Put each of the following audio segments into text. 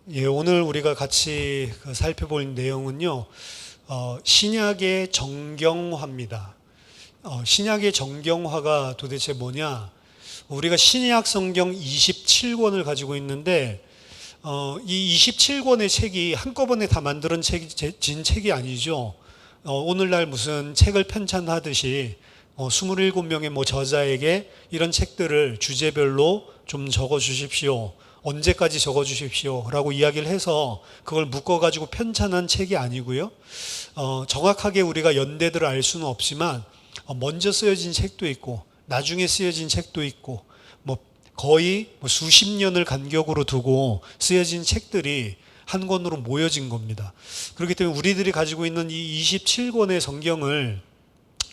예, 오늘 우리가 같이 살펴볼 내용은요, 신약의 정경화입니다. 신약의 정경화가 도대체 뭐냐? 우리가 신약 성경 27권을 가지고 있는데, 이 27권의 책이 한꺼번에 다 만들어진 책이 아니죠. 오늘날 무슨 책을 편찬하듯이 27명의 저자에게 이런 책들을 주제별로 좀 적어 주십시오. 언제까지 적어 주십시오. 라고 이야기를 해서 그걸 묶어가지고 편찬한 책이 아니고요. 정확하게 우리가 연대들을 알 수는 없지만, 먼저 쓰여진 책도 있고, 나중에 쓰여진 책도 있고, 거의 수십 년을 간격으로 두고 쓰여진 책들이 한 권으로 모여진 겁니다. 그렇기 때문에 우리들이 가지고 있는 이 27권의 성경을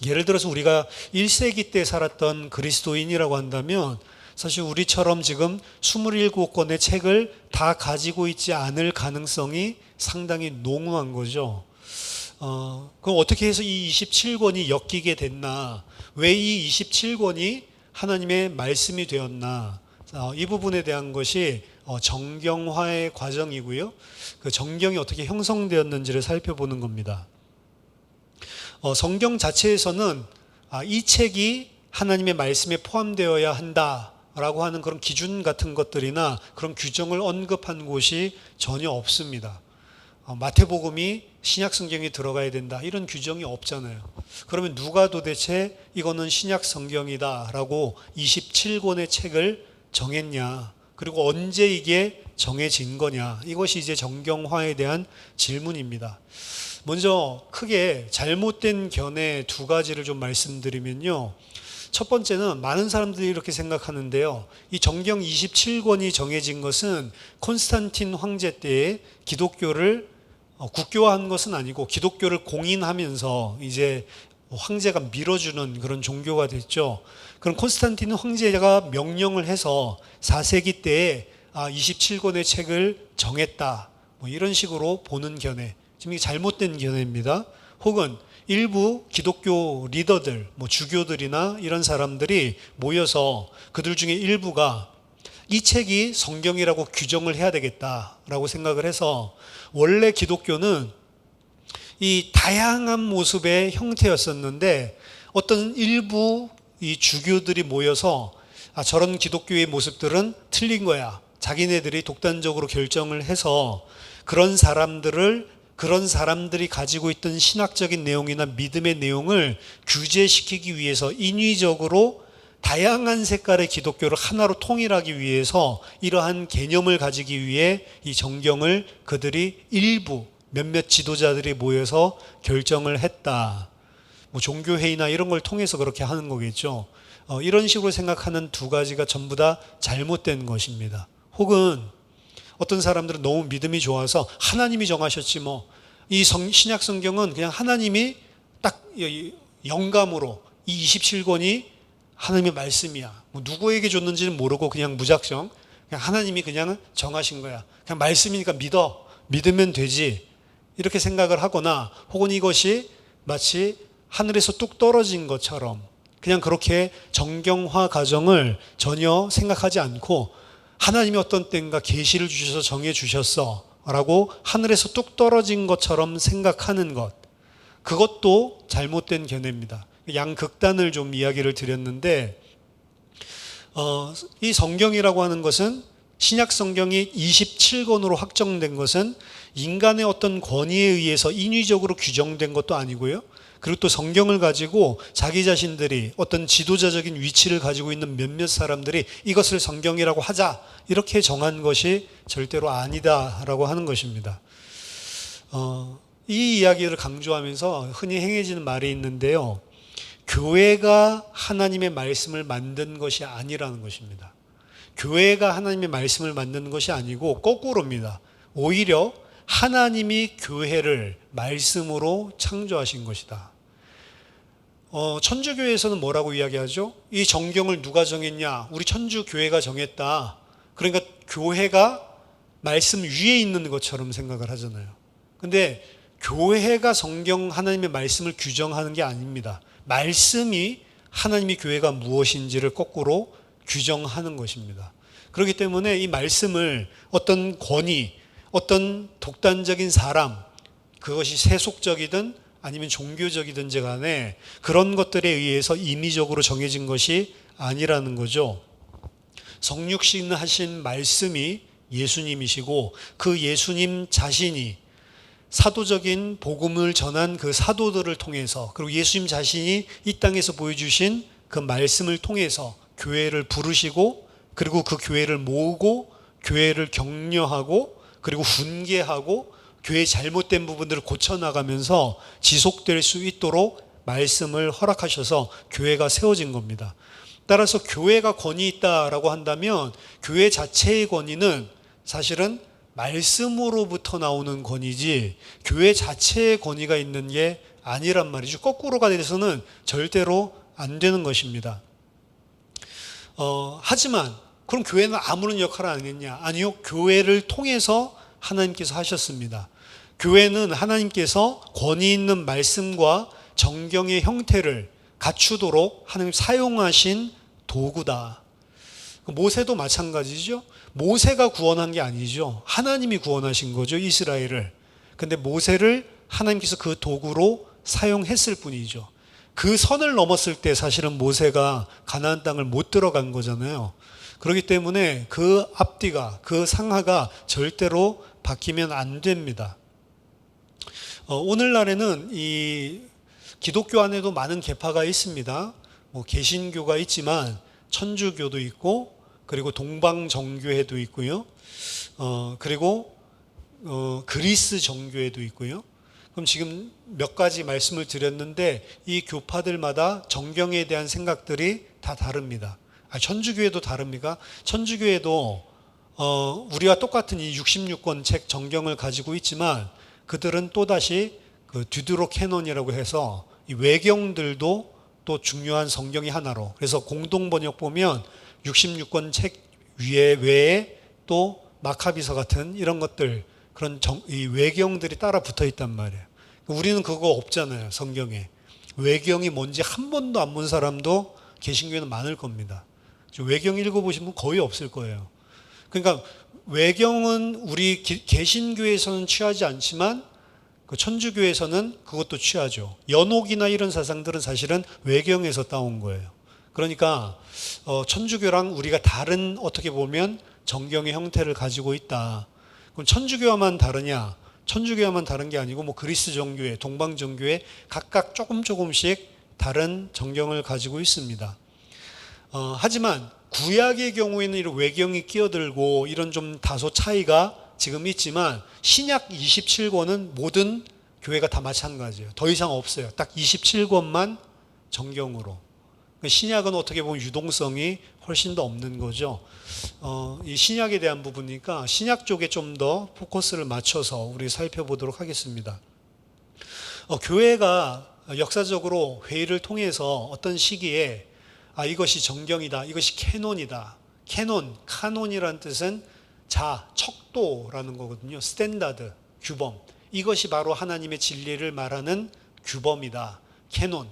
예를 들어서 우리가 1세기 때 살았던 그리스도인이라고 한다면 사실 우리처럼 지금 27권의 책을 다 가지고 있지 않을 가능성이 상당히 농후한 거죠. 그럼 어떻게 해서 이 27권이 엮이게 됐나? 왜 이 27권이 하나님의 말씀이 되었나? 이 부분에 대한 것이 정경화의 과정이고요. 그 정경이 어떻게 형성되었는지를 살펴보는 겁니다. 성경 자체에서는 이 책이 하나님의 말씀에 포함되어야 한다라고 하는 그런 기준 같은 것들이나 그런 규정을 언급한 곳이 전혀 없습니다. 마태복음이 신약 성경에 들어가야 된다 이런 규정이 없잖아요. 그러면 누가 도대체 이거는 신약 성경이다라고 27권의 책을 정했냐? 그리고 언제 이게 정해진 거냐? 이것이 이제 정경화에 대한 질문입니다. 먼저 크게 잘못된 견해 두 가지를 좀 말씀드리면요. 첫 번째는 많은 사람들이 이렇게 생각하는데요. 이 정경 27권이 정해진 것은 콘스탄틴 황제 때에 기독교를 국교화한 것은 아니고 기독교를 공인하면서 이제 황제가 밀어주는 그런 종교가 됐죠. 그럼 콘스탄틴 황제가 명령을 해서 4세기 때에 27권의 책을 정했다. 이런 식으로 보는 견해. 지금 이게 잘못된 견해입니다. 혹은 일부 기독교 리더들, 주교들이나 이런 사람들이 모여서 그들 중에 일부가 이 책이 성경이라고 규정을 해야 되겠다라고 생각을 해서 원래 기독교는 이 다양한 모습의 형태였었는데 어떤 일부 이 주교들이 모여서 저런 기독교의 모습들은 틀린 거야. 자기네들이 독단적으로 결정을 해서 그런 사람들이 가지고 있던 신학적인 내용이나 믿음의 내용을 규제시키기 위해서 인위적으로 다양한 색깔의 기독교를 하나로 통일하기 위해서 이러한 개념을 가지기 위해 이 정경을 그들이 일부 몇몇 지도자들이 모여서 결정을 했다. 종교회의나 이런 걸 통해서 그렇게 하는 거겠죠. 이런 식으로 생각하는 두 가지가 전부 다 잘못된 것입니다. 혹은 어떤 사람들은 너무 믿음이 좋아서 하나님이 정하셨지 이 신약 성경은 그냥 하나님이 딱 영감으로 이 27권이 하나님의 말씀이야. 누구에게 줬는지는 모르고 그냥 무작정 그냥 하나님이 그냥 정하신 거야. 그냥 말씀이니까 믿으면 되지. 이렇게 생각을 하거나 혹은 이것이 마치 하늘에서 뚝 떨어진 것처럼 그냥 그렇게 정경화 과정을 전혀 생각하지 않고 하나님이 어떤 때인가 계시를 주셔서 정해 주셨어 라고 하늘에서 뚝 떨어진 것처럼 생각하는 것, 그것도 잘못된 견해입니다. 양극단을 좀 이야기를 드렸는데 이 성경이라고 하는 것은 신약 성경이 27권으로 확정된 것은 인간의 어떤 권위에 의해서 인위적으로 규정된 것도 아니고요. 그리고 또 성경을 가지고 자기 자신들이 어떤 지도자적인 위치를 가지고 있는 몇몇 사람들이 이것을 성경이라고 하자 이렇게 정한 것이 절대로 아니다라고 하는 것입니다. 이 이야기를 강조하면서 흔히 행해지는 말이 있는데요. 교회가 하나님의 말씀을 만든 것이 아니라는 것입니다. 교회가 하나님의 말씀을 만든 것이 아니고 거꾸로입니다. 오히려 하나님이 교회를 말씀으로 창조하신 것이다. 천주교에서는 뭐라고 이야기하죠? 이 정경을 누가 정했냐? 우리 천주교회가 정했다. 그러니까 교회가 말씀 위에 있는 것처럼 생각을 하잖아요. 근데 교회가 성경 하나님의 말씀을 규정하는 게 아닙니다. 말씀이 하나님의 교회가 무엇인지를 거꾸로 규정하는 것입니다. 그렇기 때문에 이 말씀을 어떤 권위, 어떤 독단적인 사람, 그것이 세속적이든 아니면 종교적이든지 간에 그런 것들에 의해서 임의적으로 정해진 것이 아니라는 거죠. 성육신하신 말씀이 예수님이시고 그 예수님 자신이 사도적인 복음을 전한 그 사도들을 통해서, 그리고 예수님 자신이 이 땅에서 보여주신 그 말씀을 통해서 교회를 부르시고, 그리고 그 교회를 모으고, 교회를 격려하고, 그리고 훈계하고, 교회의 잘못된 부분들을 고쳐나가면서 지속될 수 있도록 말씀을 허락하셔서 교회가 세워진 겁니다. 따라서 교회가 권위 있다라고 한다면 교회 자체의 권위는 사실은 말씀으로부터 나오는 권위지 교회 자체의 권위가 있는 게 아니란 말이죠. 거꾸로가 돼서는 절대로 안 되는 것입니다. 하지만 그럼 교회는 아무런 역할을 안 했냐? 아니요. 교회를 통해서 하나님께서 하셨습니다. 교회는 하나님께서 권위 있는 말씀과 정경의 형태를 갖추도록 하나님 사용하신 도구다. 모세도 마찬가지죠. 모세가 구원한 게 아니죠. 하나님이 구원하신 거죠, 이스라엘을. 근데 모세를 하나님께서 그 도구로 사용했을 뿐이죠. 그 선을 넘었을 때 사실은 모세가 가나안 땅을 못 들어간 거잖아요. 그렇기 때문에 그 앞뒤가, 그 상하가 절대로 바뀌면 안 됩니다. 오늘날에는 이 기독교 안에도 많은 계파가 있습니다. 개신교가 있지만 천주교도 있고, 그리고 동방정교회도 있고요. 그리고 그리스 정교회도 있고요. 그럼 지금 몇 가지 말씀을 드렸는데 이 교파들마다 정경에 대한 생각들이 다 다릅니다. 천주교회도 다릅니까? 천주교회도 우리와 똑같은 이 66권 책 정경을 가지고 있지만 그들은 또다시 그 뒤드로캐논이라고 해서 이 외경들도 또 중요한 성경이 하나로, 그래서 공동 번역 보면 66권 책 외에 또 마카비서 같은 이런 것들, 그런 이 외경들이 따라 붙어 있단 말이에요. 우리는 그거 없잖아요. 성경에 외경이 뭔지 한 번도 안 본 사람도 개신교에는 많을 겁니다. 외경 읽어보신 분 거의 없을 거예요. 그러니까 외경은 우리 개신교에서는 취하지 않지만 그 천주교에서는 그것도 취하죠. 연옥이나 이런 사상들은 사실은 외경에서 따온 거예요. 그러니까 천주교랑 우리가 다른, 어떻게 보면 정경의 형태를 가지고 있다. 그럼 천주교와만 다르냐? 천주교와만 다른 게 아니고 그리스 정교회, 동방 정교회 각각 조금씩 다른 정경을 가지고 있습니다. 하지만 구약의 경우에는 이런 외경이 끼어들고 이런 좀 다소 차이가 지금 있지만 신약 27권은 모든 교회가 다 마찬가지예요. 더 이상 없어요. 딱 27권만 정경으로. 신약은 어떻게 보면 유동성이 훨씬 더 없는 거죠. 이 신약에 대한 부분이니까 신약 쪽에 좀 더 포커스를 맞춰서 우리 살펴보도록 하겠습니다. 교회가 역사적으로 회의를 통해서 어떤 시기에 이것이 정경이다, 이것이 캐논이다. 카논이라는 뜻은 척도라는 거거든요. 스탠다드, 규범. 이것이 바로 하나님의 진리를 말하는 규범이다. 캐논.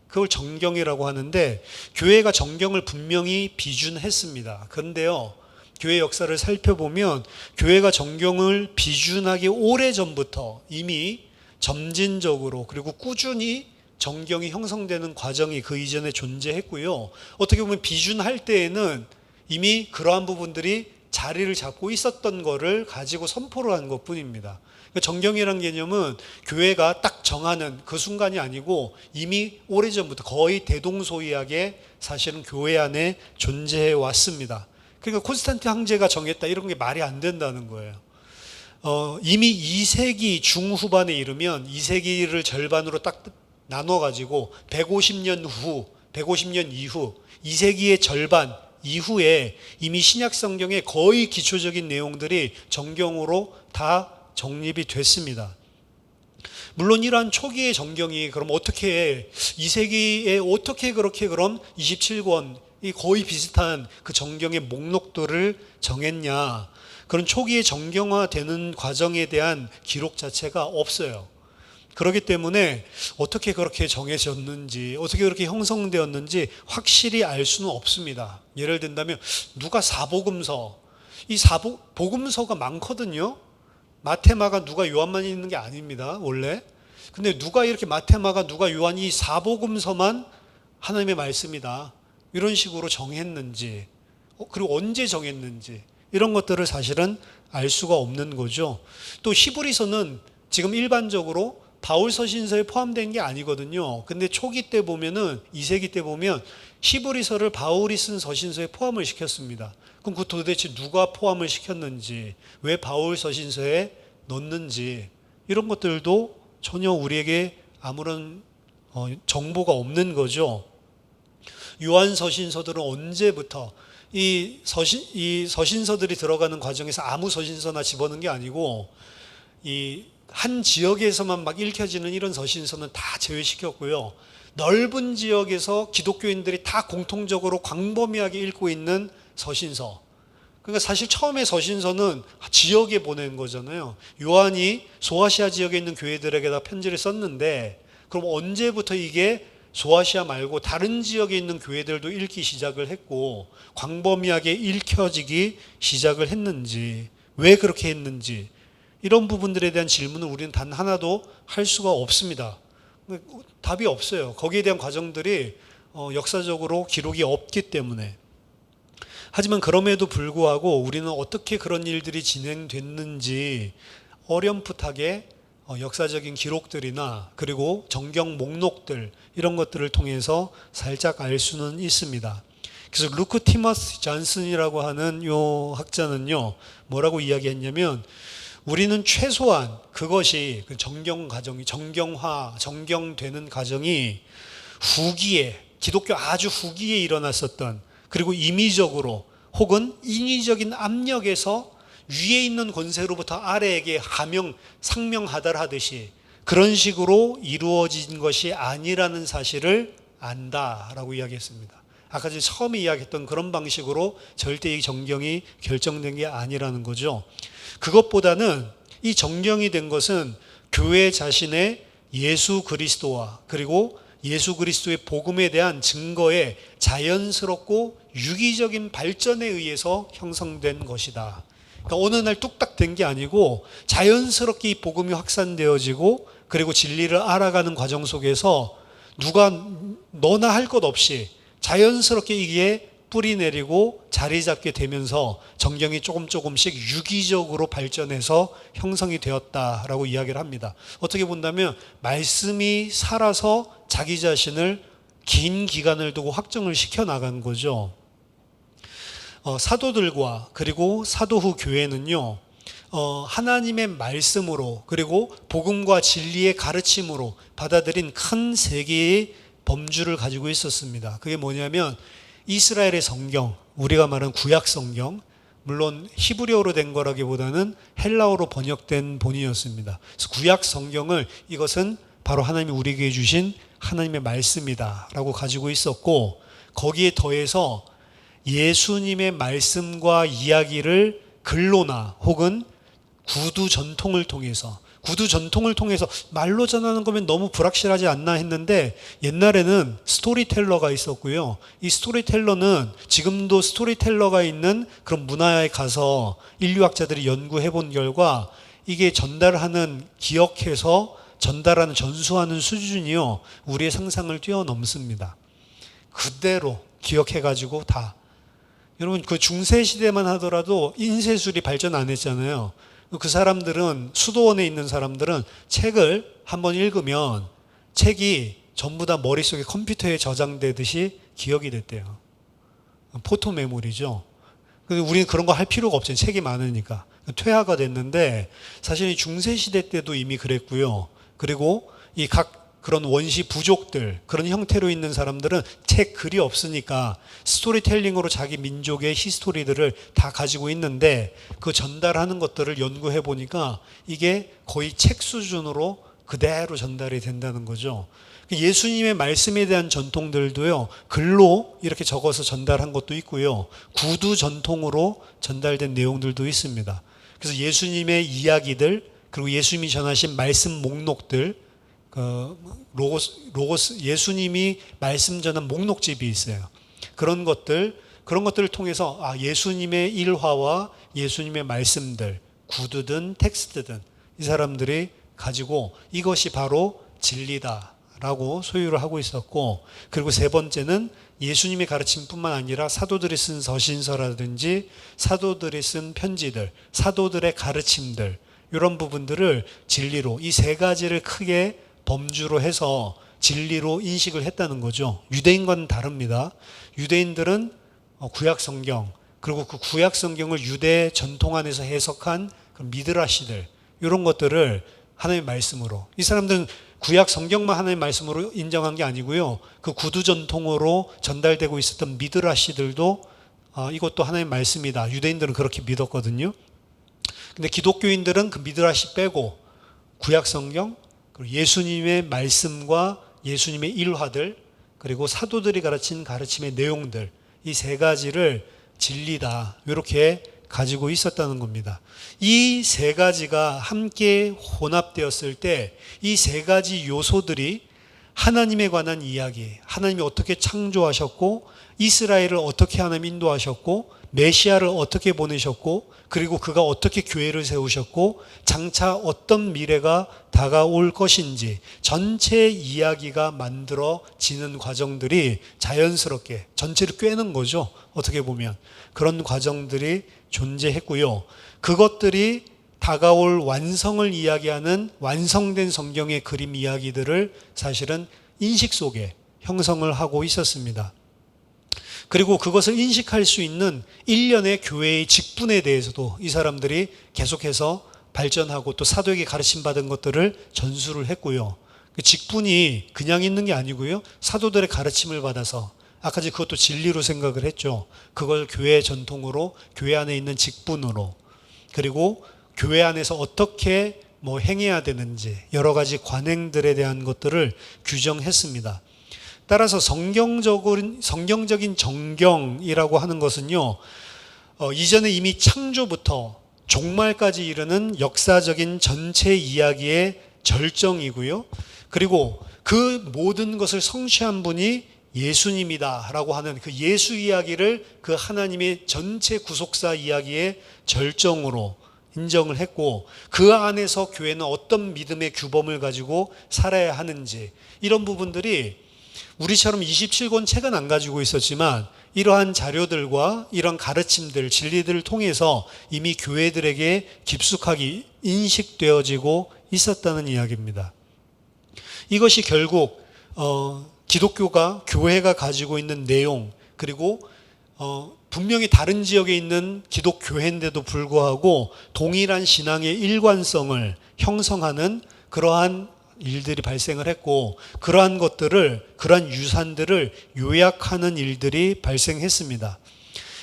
그걸 정경이라고 하는데 교회가 정경을 분명히 비준했습니다. 그런데요, 교회 역사를 살펴보면 교회가 정경을 비준하기 오래전부터 이미 점진적으로 그리고 꾸준히 정경이 형성되는 과정이 그 이전에 존재했고요. 어떻게 보면 비준할 때에는 이미 그러한 부분들이 자리를 잡고 있었던 거를 가지고 선포를 한 것뿐입니다. 정경이라는 개념은 교회가 딱 정하는 그 순간이 아니고 이미 오래전부터 거의 대동소이하게 사실은 교회 안에 존재해 왔습니다. 그러니까 콘스탄틴 황제가 정했다 이런 게 말이 안 된다는 거예요. 이미 2세기 중후반에 이르면 2세기를 절반으로 딱 나눠가지고 150년 이후 2세기의 절반 이후에 이미 신약 성경의 거의 기초적인 내용들이 정경으로 다 정립이 됐습니다. 물론 이러한 초기의 정경이 그럼 어떻게 2세기에 어떻게 그렇게 그럼 27권이 거의 비슷한 그 정경의 목록들을 정했냐? 그런 초기의 정경화되는 과정에 대한 기록 자체가 없어요. 그렇기 때문에 어떻게 그렇게 정해졌는지, 어떻게 그렇게 형성되었는지 확실히 알 수는 없습니다. 예를 든다면 누가 사복음서, 이 복음서가 많거든요. 마테마가 누가 요한만 있는 게 아닙니다. 원래. 근데 누가 이렇게 마테마가 누가 요한 이 사복음서만 하나님의 말씀이다. 이런 식으로 정했는지, 그리고 언제 정했는지 이런 것들을 사실은 알 수가 없는 거죠. 또 히브리서는 지금 일반적으로 바울 서신서에 포함된 게 아니거든요. 근데 초기 때 보면은 2세기 때 보면 히브리서를 바울이 쓴 서신서에 포함을 시켰습니다. 그럼 그 도대체 누가 포함을 시켰는지, 왜 바울 서신서에 넣는지 이런 것들도 전혀 우리에게 아무런 정보가 없는 거죠. 요한 서신서들은 언제부터 이 서신서들이 들어가는 과정에서 아무 서신서나 집어넣은 게 아니고 이 한 지역에서만 막 읽혀지는 이런 서신서는 다 제외시켰고요. 넓은 지역에서 기독교인들이 다 공통적으로 광범위하게 읽고 있는 서신서. 그러니까 사실 처음에 서신서는 지역에 보낸 거잖아요. 요한이 소아시아 지역에 있는 교회들에게다 편지를 썼는데, 그럼 언제부터 이게 소아시아 말고 다른 지역에 있는 교회들도 읽기 시작을 했고 광범위하게 읽혀지기 시작을 했는지, 왜 그렇게 했는지 이런 부분들에 대한 질문을 우리는 단 하나도 할 수가 없습니다. 답이 없어요. 거기에 대한 과정들이 역사적으로 기록이 없기 때문에. 하지만 그럼에도 불구하고 우리는 어떻게 그런 일들이 진행됐는지 어렴풋하게 역사적인 기록들이나 그리고 정경 목록들 이런 것들을 통해서 살짝 알 수는 있습니다. 그래서 루크 티머스 존슨이라고 하는 요 학자는요, 뭐라고 이야기했냐면, 우리는 최소한 그것이 그 정경 과정이 정경되는 과정이 후기에, 기독교 아주 후기에 일어났었던, 그리고 임의적으로 혹은 인위적인 압력에서 위에 있는 권세로부터 아래에게 상명하달하듯이 그런 식으로 이루어진 것이 아니라는 사실을 안다라고 이야기했습니다. 아까 전에 처음에 이야기했던 그런 방식으로 절대 이 정경이 결정된 게 아니라는 거죠. 그것보다는 이 정경이 된 것은 교회 자신의 예수 그리스도와 그리고 예수 그리스도의 복음에 대한 증거의 자연스럽고 유기적인 발전에 의해서 형성된 것이다. 그러니까 어느 날 뚝딱 된 게 아니고 자연스럽게 이 복음이 확산되어지고 그리고 진리를 알아가는 과정 속에서 누가 너나 할 것 없이 자연스럽게 이게 뿌리 내리고 자리 잡게 되면서 정경이 조금씩 유기적으로 발전해서 형성이 되었다라고 이야기를 합니다. 어떻게 본다면 말씀이 살아서 자기 자신을 긴 기간을 두고 확정을 시켜 나간 거죠. 사도들과 그리고 사도 후 교회는요, 하나님의 말씀으로 그리고 복음과 진리의 가르침으로 받아들인 큰 세 개의 범주를 가지고 있었습니다. 그게 뭐냐면 이스라엘의 성경, 우리가 말하는 구약 성경, 물론 히브리어로 된 거라기보다는 헬라어로 번역된 본이었습니다. 그래서 구약 성경을 이것은 바로 하나님이 우리에게 주신 하나님의 말씀이다 라고 가지고 있었고, 거기에 더해서 예수님의 말씀과 이야기를 글로나 혹은 구두 전통을 통해서 말로 전하는 거면 너무 불확실하지 않나 했는데, 옛날에는 스토리텔러가 있었고요. 이 스토리텔러는 지금도 스토리텔러가 있는 그런 문화에 가서 인류학자들이 연구해 본 결과 이게 전달하는, 기억해서 전달하는, 전수하는 수준이요, 우리의 상상을 뛰어넘습니다. 그대로 기억해가지고 다. 여러분, 그 중세시대만 하더라도 인쇄술이 발전 안 했잖아요. 그 사람들은, 수도원에 있는 사람들은 책을 한번 읽으면 책이 전부 다 머릿속에 컴퓨터에 저장되듯이 기억이 됐대요. 포토 메모리죠. 근데 우리는 그런 거 할 필요가 없잖아요. 책이 많으니까. 퇴화가 됐는데, 사실 이 중세시대 때도 이미 그랬고요. 그리고 이 각 그런 원시 부족들, 그런 형태로 있는 사람들은 책, 글이 없으니까 스토리텔링으로 자기 민족의 히스토리들을 다 가지고 있는데, 그 전달하는 것들을 연구해 보니까 이게 거의 책 수준으로 그대로 전달이 된다는 거죠. 예수님의 말씀에 대한 전통들도요, 글로 이렇게 적어서 전달한 것도 있고요, 구두 전통으로 전달된 내용들도 있습니다. 그래서 예수님의 이야기들, 그리고 예수님이 전하신 말씀 목록들, 로고스, 예수님이 말씀 전한 목록집이 있어요. 그런 것들을 통해서 예수님의 일화와 예수님의 말씀들, 구두든 텍스트든 이 사람들이 가지고 이것이 바로 진리다라고 소유를 하고 있었고, 그리고 세 번째는 예수님의 가르침뿐만 아니라 사도들이 쓴 서신서라든지 사도들이 쓴 편지들, 사도들의 가르침들, 이런 부분들을 진리로, 이 세 가지를 크게 범주로 해서 진리로 인식을 했다는 거죠. 유대인과는 다릅니다. 유대인들은 구약 성경, 그리고 그 구약 성경을 유대 전통 안에서 해석한 그 미드라시들, 이런 것들을 하나님의 말씀으로, 이 사람들은 구약 성경만 하나님의 말씀으로 인정한 게 아니고요, 그 구두 전통으로 전달되고 있었던 미드라시들도 이것도 하나님의 말씀이다, 유대인들은 그렇게 믿었거든요. 근데 기독교인들은 그 미드라시 빼고 구약 성경, 그리고 예수님의 말씀과 예수님의 일화들, 그리고 사도들이 가르친 가르침의 내용들, 이 세 가지를 진리다, 이렇게 가지고 있었다는 겁니다. 이 세 가지가 함께 혼합되었을 때 이 세 가지 요소들이 하나님에 관한 이야기, 하나님이 어떻게 창조하셨고, 이스라엘을 어떻게 하나님 인도하셨고, 메시아를 어떻게 보내셨고, 그리고 그가 어떻게 교회를 세우셨고, 장차 어떤 미래가 다가올 것인지 전체 이야기가 만들어지는 과정들이 자연스럽게 전체를 꿰는 거죠. 어떻게 보면 그런 과정들이 존재했고요. 그것들이 다가올 완성을 이야기하는 완성된 성경의 그림 이야기들을 사실은 인식 속에 형성을 하고 있었습니다. 그리고 그것을 인식할 수 있는 일련의 교회의 직분에 대해서도 이 사람들이 계속해서 발전하고 또 사도에게 가르침받은 것들을 전수를 했고요. 그 직분이 그냥 있는 게 아니고요, 사도들의 가르침을 받아서, 아까 그것도 진리로 생각을 했죠. 그걸 교회의 전통으로, 교회 안에 있는 직분으로, 그리고 교회 안에서 어떻게 행해야 되는지 여러 가지 관행들에 대한 것들을 규정했습니다. 따라서 성경적인 정경이라고 하는 것은요, 이전에 이미 창조부터 종말까지 이르는 역사적인 전체 이야기의 절정이고요, 그리고 그 모든 것을 성취한 분이 예수님이다라고 하는 그 예수 이야기를 그 하나님의 전체 구속사 이야기의 절정으로 인정을 했고, 그 안에서 교회는 어떤 믿음의 규범을 가지고 살아야 하는지, 이런 부분들이 우리처럼 27권 책은 안 가지고 있었지만 이러한 자료들과 이런 가르침들, 진리들을 통해서 이미 교회들에게 깊숙하게 인식되어지고 있었다는 이야기입니다. 이것이 결국 기독교가, 교회가 가지고 있는 내용, 그리고 분명히 다른 지역에 있는 기독교회인데도 불구하고 동일한 신앙의 일관성을 형성하는 그러한 일들이 발생을 했고, 그러한 것들을, 그러한 유산들을 요약하는 일들이 발생했습니다.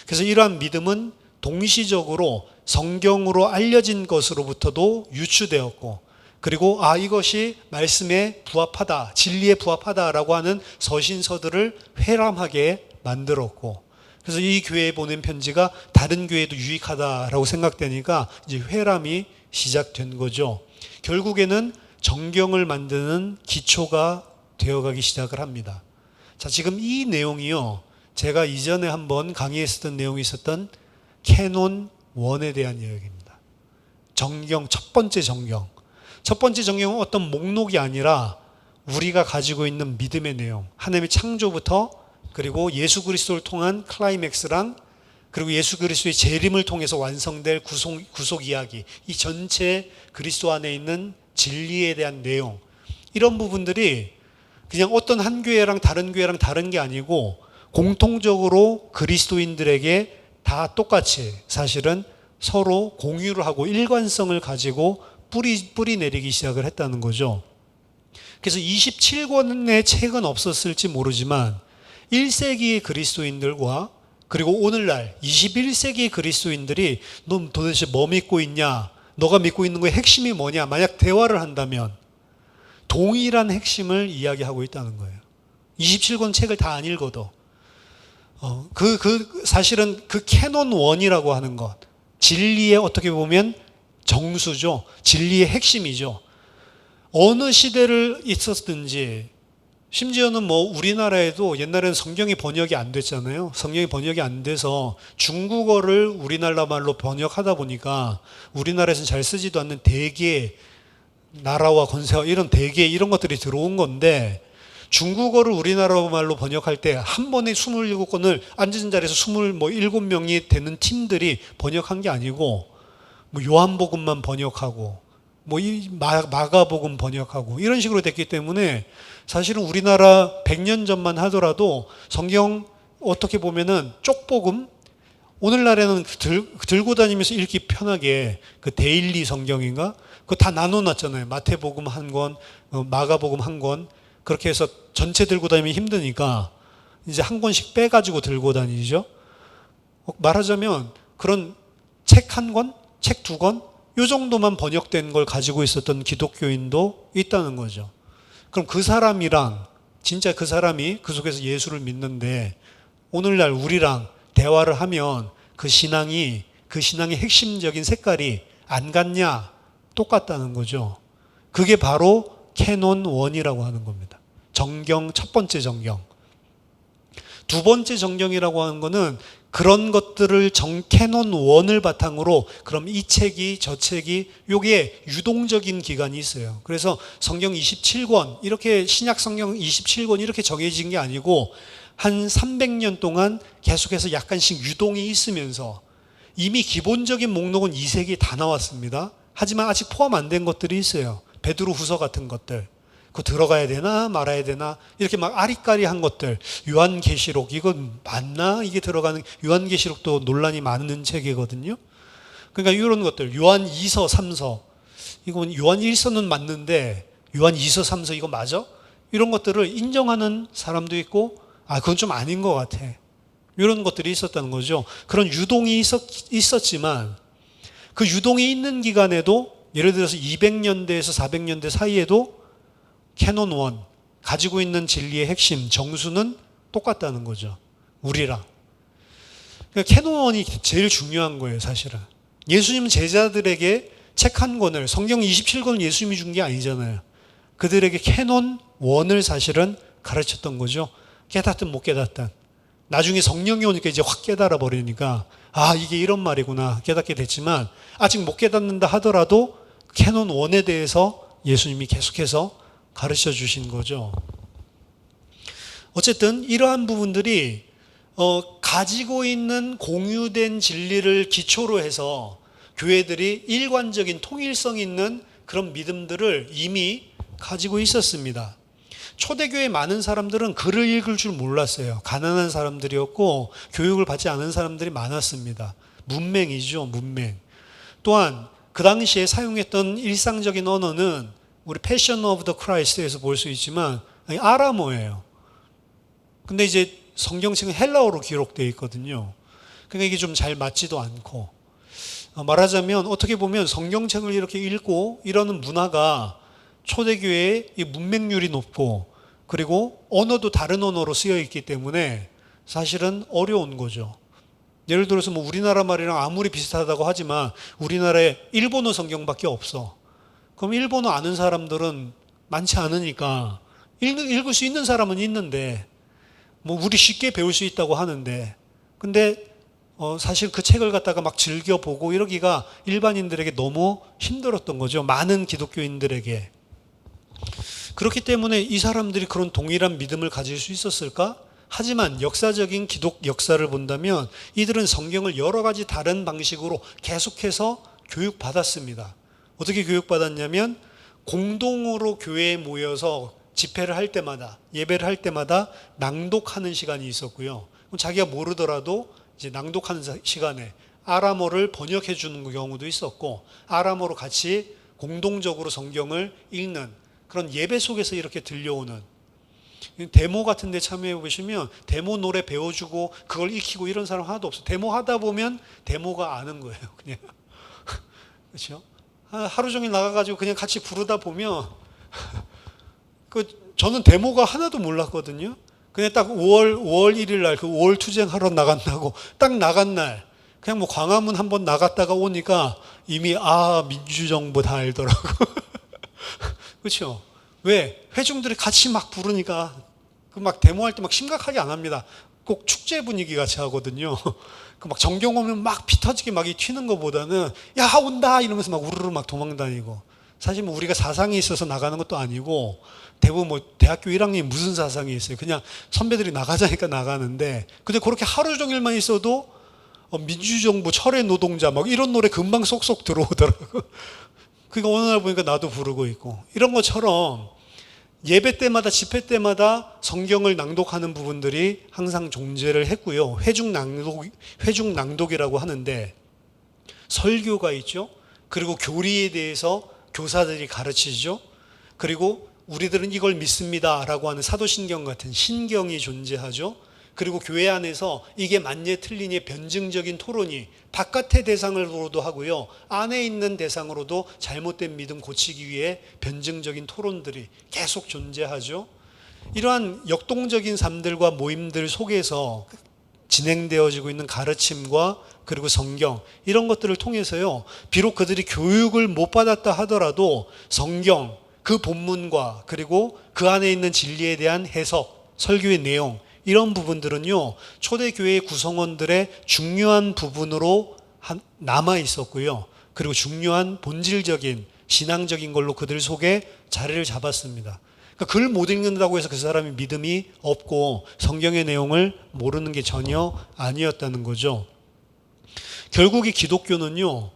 그래서 이러한 믿음은 동시적으로 성경으로 알려진 것으로부터도 유추되었고, 그리고 이것이 말씀에 부합하다, 진리에 부합하다라고 하는 서신서들을 회람하게 만들었고, 그래서 이 교회에 보낸 편지가 다른 교회에도 유익하다라고 생각되니까 이제 회람이 시작된 거죠. 결국에는 정경을 만드는 기초가 되어가기 시작을 합니다. 자, 지금 이 내용이요, 제가 이전에 한번 강의했었던 내용이 있었던 캐논 1에 대한 이야기입니다. 정경, 첫 번째 정경. 첫 번째 정경은 어떤 목록이 아니라 우리가 가지고 있는 믿음의 내용, 하나님의 창조부터, 그리고 예수 그리스도를 통한 클라이맥스랑, 그리고 예수 그리스도의 재림을 통해서 완성될 구속 이야기, 이 전체 그리스도 안에 있는 진리에 대한 내용, 이런 부분들이 그냥 어떤 한 교회랑 다른 다른 게 아니고 공통적으로 그리스도인들에게 다 똑같이 사실은 서로 공유를 하고 일관성을 가지고 뿌리 내리기 시작을 했다는 거죠. 그래서 27권의 책은 없었을지 모르지만 1세기의 그리스도인들과 그리고 오늘날 21세기의 그리스도인들이 너 도대체 뭐 믿고 있냐, 너가 믿고 있는 거의 핵심이 뭐냐, 만약 대화를 한다면 동일한 핵심을 이야기하고 있다는 거예요. 27권 책을 다 안 읽어도 사실은 그 캐논 1이라고 하는 것, 진리의 어떻게 보면 정수죠. 진리의 핵심이죠. 어느 시대를 있었든지 심지어는 뭐 우리나라에도 옛날에는 성경이 번역이 안 됐잖아요. 성경이 번역이 안 돼서 중국어를 우리나라 말로 번역하다 보니까 우리나라에서는 잘 쓰지도 않는 대개 나라와 권세와 이런 대개 이런 것들이 들어온 건데, 중국어를 우리나라 말로 번역할 때 한 번에 27권을 앉은 자리에서 27명이 되는 팀들이 번역한 게 아니고, 뭐 요한복음만 번역하고 뭐 마가복음 번역하고 이런 식으로 됐기 때문에 사실은 우리나라 100년 전만 하더라도 성경 어떻게 보면은 쪽복음, 오늘날에는 들고 다니면서 읽기 편하게 그 데일리 성경인가? 그거 다 나눠놨잖아요. 마태복음 한 권, 마가복음 한 권. 그렇게 해서 전체 들고 다니면 힘드니까 이제 한 권씩 빼가지고 들고 다니죠. 말하자면 그런 책 한 권, 책 두 권, 요 정도만 번역된 걸 가지고 있었던 기독교인도 있다는 거죠. 그럼 그 사람이랑, 진짜 그 사람이 그 속에서 예수를 믿는데 오늘날 우리랑 대화를 하면 그 신앙의 핵심적인 색깔이 안 같냐? 똑같다는 거죠. 그게 바로 캐논 1이라고 하는 겁니다. 정경, 첫 번째 정경. 두 번째 정경이라고 하는 거는 그런 것들을 캐논 1을 바탕으로, 그럼 이 책이 저 책이, 요게 유동적인 기간이 있어요. 그래서 성경 27권, 이렇게 신약 성경 27권 이렇게 정해진 게 아니고 한 300년 동안 계속해서 약간씩 유동이 있으면서 이미 기본적인 목록은 이 색이 다 나왔습니다. 하지만 아직 포함 안 된 것들이 있어요. 베드로 후서 같은 것들. 그거 들어가야 되나 말아야 되나 이렇게 막 아리까리한 것들. 요한계시록, 이건 맞나? 이게 들어가는, 요한계시록도 논란이 많은 책이거든요. 그러니까 이런 것들, 요한 2서 3서, 이건 요한 1서는 맞는데 요한 2서 3서 이거 맞아? 이런 것들을 인정하는 사람도 있고, 아 그건 좀 아닌 것 같아, 이런 것들이 있었다는 거죠. 그런 유동이 있었지만 그 유동이 있는 기간에도, 예를 들어서 200년대에서 400년대 사이에도 캐논 1, 가지고 있는 진리의 핵심, 정수는 똑같다는 거죠. 우리랑. 그러니까 캐논 1이 제일 중요한 거예요, 사실은. 예수님 제자들에게 책 한 권을, 성경 27권을 예수님이 준 게 아니잖아요. 그들에게 캐논 1을 사실은 가르쳤던 거죠. 깨닫든 못 깨닫든. 나중에 성령이 오니까 이제 확 깨달아 버리니까, 아 이게 이런 말이구나 깨닫게 됐지만, 아직 못 깨닫는다 하더라도 캐논 1에 대해서 예수님이 계속해서 가르쳐 주신 거죠. 어쨌든 이러한 부분들이 가지고 있는 공유된 진리를 기초로 해서 교회들이 일관적인 통일성 있는 그런 믿음들을 이미 가지고 있었습니다. 초대교회 많은 사람들은 글을 읽을 줄 몰랐어요. 가난한 사람들이었고 교육을 받지 않은 사람들이 많았습니다. 문맹이죠, 문맹. 또한 그 당시에 사용했던 일상적인 언어는 우리 패션 오브 더 크라이스트에서 볼 수 있지만 아람어예요. 근데 이제 성경책은 헬라어로 기록되어 있거든요. 그러니까 이게 좀 잘 맞지도 않고, 말하자면 어떻게 보면 성경책을 이렇게 읽고 이러는 문화가 초대교회의 이 문맹률이 높고, 그리고 언어도 다른 언어로 쓰여 있기 때문에 사실은 어려운 거죠. 예를 들어서 뭐 우리나라 말이랑 아무리 비슷하다고 하지만 우리나라에 일본어 성경밖에 없어. 그럼 일본어 아는 사람들은 많지 않으니까 읽을 수 있는 사람은 있는데, 뭐 우리 쉽게 배울 수 있다고 하는데, 근데 사실 그 책을 갖다가 막 즐겨보고 이러기가 일반인들에게 너무 힘들었던 거죠. 많은 기독교인들에게. 그렇기 때문에 이 사람들이 그런 동일한 믿음을 가질 수 있었을까? 하지만 역사적인 기독 역사를 본다면 이들은 성경을 여러 가지 다른 방식으로 계속해서 교육받았습니다. 어떻게 교육받았냐면 공동으로 교회에 모여서 집회를 할 때마다, 예배를 할 때마다 낭독하는 시간이 있었고요. 자기가 모르더라도 이제 낭독하는 시간에 아람어를 번역해 주는 경우도 있었고, 아람어로 같이 공동적으로 성경을 읽는 그런 예배 속에서 이렇게 들려오는, 데모 같은 데 참여해 보시면 데모 노래 배워주고 그걸 익히고 이런 사람 하나도 없어요. 데모 하다 보면 데모가 아는 거예요, 그냥. 그렇죠? 하루 종일 나가가지고 그냥 같이 부르다 보면 저는 데모가 하나도 몰랐거든요. 그냥 딱 5월 1일 날 그 5월 투쟁하러 나간다고 딱 나간 날 그냥 뭐 광화문 한번 나갔다가 오니까 이미 민주정부 다 알더라고. 그렇죠? 왜? 회중들이 같이 막 부르니까 그 막 데모할 때 막 심각하게 안 합니다. 꼭 축제 분위기 같이 하거든요. 그 막 정경 오면 막 피 터지게 막 튀는 것보다는 야 온다 이러면서 막 우르르 막 도망다니고, 사실 뭐 우리가 사상이 있어서 나가는 것도 아니고 대부분 뭐 대학교 1학년이 무슨 사상이 있어요. 그냥 선배들이 나가자니까 나가는데, 근데 그렇게 하루 종일만 있어도 민주정부 철회 노동자 막 이런 노래 금방 쏙쏙 들어오더라고. 그러니까 어느 날 보니까 나도 부르고 있고, 이런 것처럼 예배 때마다 집회 때마다 성경을 낭독하는 부분들이 항상 존재를 했고요. 회중 낭독이라고 하는데 설교가 있죠. 그리고 교리에 대해서 교사들이 가르치죠. 그리고 우리들은 이걸 믿습니다라고 하는 사도신경 같은 신경이 존재하죠. 그리고 교회 안에서 이게 맞냐 틀리냐의 변증적인 토론이 바깥의 대상으로도 하고요, 안에 있는 대상으로도 잘못된 믿음 고치기 위해 변증적인 토론들이 계속 존재하죠. 이러한 역동적인 삶들과 모임들 속에서 진행되어지고 있는 가르침과 그리고 성경, 이런 것들을 통해서요, 비록 그들이 교육을 못 받았다 하더라도 성경 그 본문과 그리고 그 안에 있는 진리에 대한 해석, 설교의 내용, 이런 부분들은요, 초대교회의 구성원들의 중요한 부분으로 남아 있었고요. 그리고 중요한 본질적인 신앙적인 걸로 그들 속에 자리를 잡았습니다. 그러니까 글 못 읽는다고 해서 그 사람이 믿음이 없고 성경의 내용을 모르는 게 전혀 아니었다는 거죠. 결국 이 기독교는요,